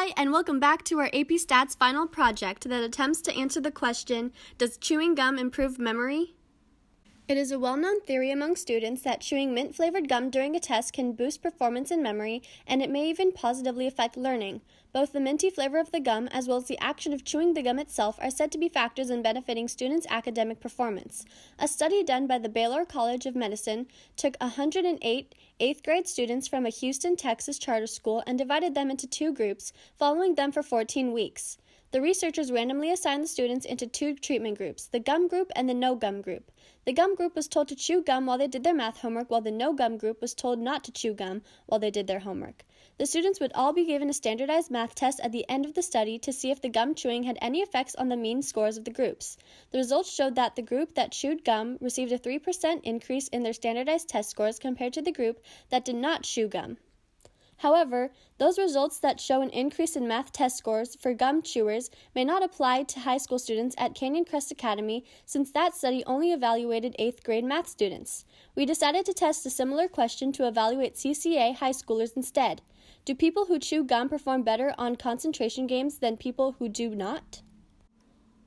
Hi, and welcome back to our AP Stats final project that attempts to answer the question, does chewing gum improve memory? It is a well-known theory among students that chewing mint-flavored gum during a test can boost performance and memory, and it may even positively affect learning. Both the minty flavor of the gum as well as the action of chewing the gum itself are said to be factors in benefiting students' academic performance. A study done by the Baylor College of Medicine took 108 eighth-grade students from a Houston, Texas charter school and divided them into two groups, following them for 14 weeks. The researchers randomly assigned the students into two treatment groups, the gum group and the no-gum group. The gum group was told to chew gum while they did their math homework, while the no-gum group was told not to chew gum while they did their homework. The students would all be given a standardized math test at the end of the study to see if the gum chewing had any effects on the mean scores of the groups. The results showed that the group that chewed gum received a 3% increase in their standardized test scores compared to the group that did not chew gum. However, those results that show an increase in math test scores for gum chewers may not apply to high school students at Canyon Crest Academy, since that study only evaluated 8th grade math students. We decided to test a similar question to evaluate CCA high schoolers instead. Do people who chew gum perform better on concentration games than people who do not?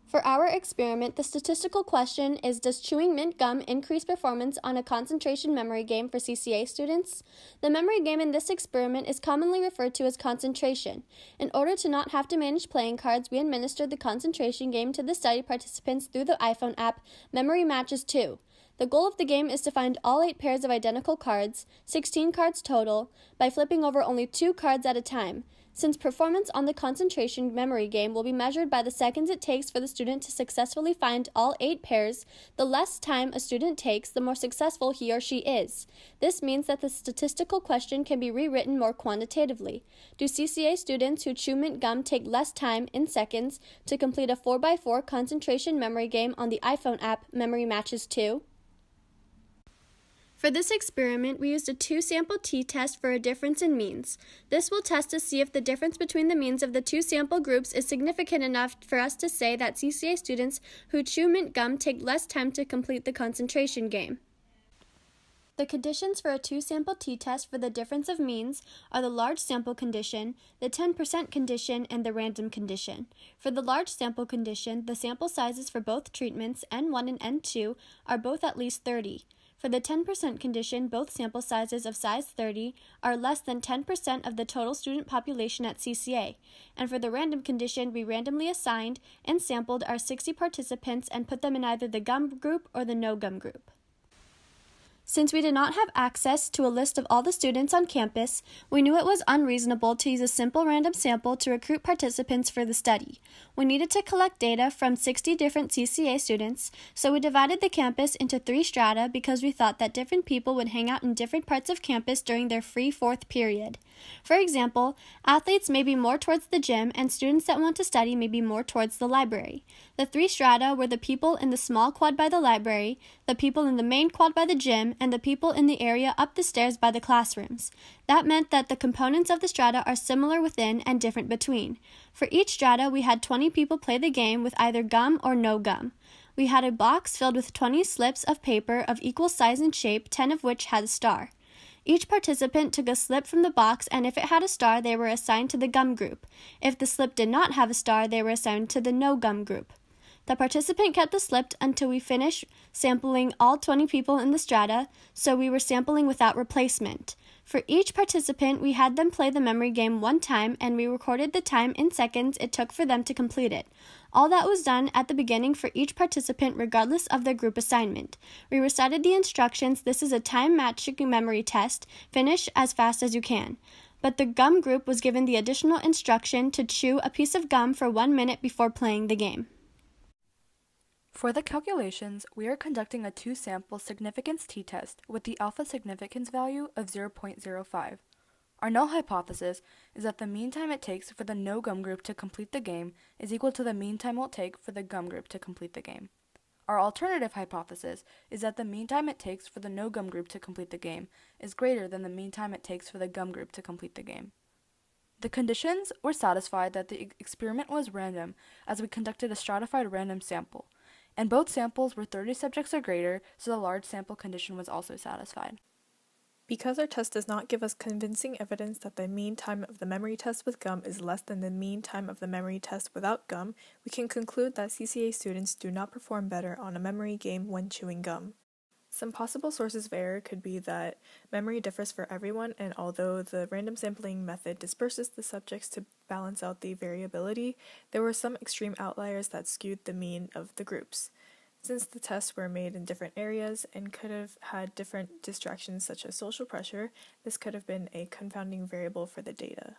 For our experiment, the statistical question is, does chewing mint gum increase performance on a concentration memory game for CCA students? The memory game in this experiment is commonly referred to as concentration. In order to not have to manage playing cards, we administered the concentration game to the study participants through the iPhone app Memory Matches 2. The goal of the game is to find all 8 pairs of identical cards, 16 cards total, by flipping over only 2 cards at a time. Since performance on the concentration memory game will be measured by the seconds it takes for the student to successfully find all 8 pairs, the less time a student takes, the more successful he or she is. This means that the statistical question can be rewritten more quantitatively. Do CCA students who chew mint gum take less time, in seconds, to complete a 4x4 concentration memory game on the iPhone app Memory Matches 2? For this experiment, we used a 2-sample t-test for a difference in means. This will test to see if the difference between the means of the 2 sample groups is significant enough for us to say that CCA students who chew mint gum take less time to complete the concentration game. The conditions for a 2-sample t-test for the difference of means are the large sample condition, the 10% condition, and the random condition. For the large sample condition, the sample sizes for both treatments, N1 and N2, are both at least 30. For the 10% condition, both sample sizes of size 30 are less than 10% of the total student population at CCA. And for the random condition, we randomly assigned and sampled our 60 participants and put them in either the gum group or the no-gum group. Since we did not have access to a list of all the students on campus, we knew it was unreasonable to use a simple random sample to recruit participants for the study. We needed to collect data from 60 different CCA students, so we divided the campus into 3 strata because we thought that different people would hang out in different parts of campus during their free 4th period. For example, athletes may be more towards the gym, and students that want to study may be more towards the library. The 3 strata were the people in the small quad by the library, the people in the main quad by the gym, and the people in the area up the stairs by the classrooms. That meant that the components of the strata are similar within and different between. For each strata, we had 20 people play the game with either gum or no gum. We had a box filled with 20 slips of paper of equal size and shape, 10 of which had a star. Each participant took a slip from the box, and if it had a star, they were assigned to the gum group. If the slip did not have a star, they were assigned to the no gum group. The participant kept the slip until we finished sampling all 20 people in the strata, so we were sampling without replacement. For each participant, we had them play the memory game 1 time, and we recorded the time in seconds it took for them to complete it. All that was done at the beginning for each participant regardless of their group assignment. We recited the instructions. This is a time-matching memory test. Finish as fast as you can. But the gum group was given the additional instruction to chew a piece of gum for 1 minute before playing the game. For the calculations, we are conducting a 2-sample significance t-test with the alpha significance value of 0.05. Our null hypothesis is that the mean time it takes for the no gum group to complete the game is equal to the mean time it will take for the gum group to complete the game. Our alternative hypothesis is that the mean time it takes for the no gum group to complete the game is greater than the mean time it takes for the gum group to complete the game. The conditions were satisfied that the experiment was random, as we conducted a stratified random sample, and both samples were 30 subjects or greater, so the large sample condition was also satisfied. Because our test does not give us convincing evidence that the mean time of the memory test with gum is less than the mean time of the memory test without gum, we can conclude that CCA students do not perform better on a memory game when chewing gum. Some possible sources of error could be that memory differs for everyone, and although the random sampling method disperses the subjects to balance out the variability, there were some extreme outliers that skewed the mean of the groups. Since the tests were made in different areas and could have had different distractions such as social pressure, this could have been a confounding variable for the data.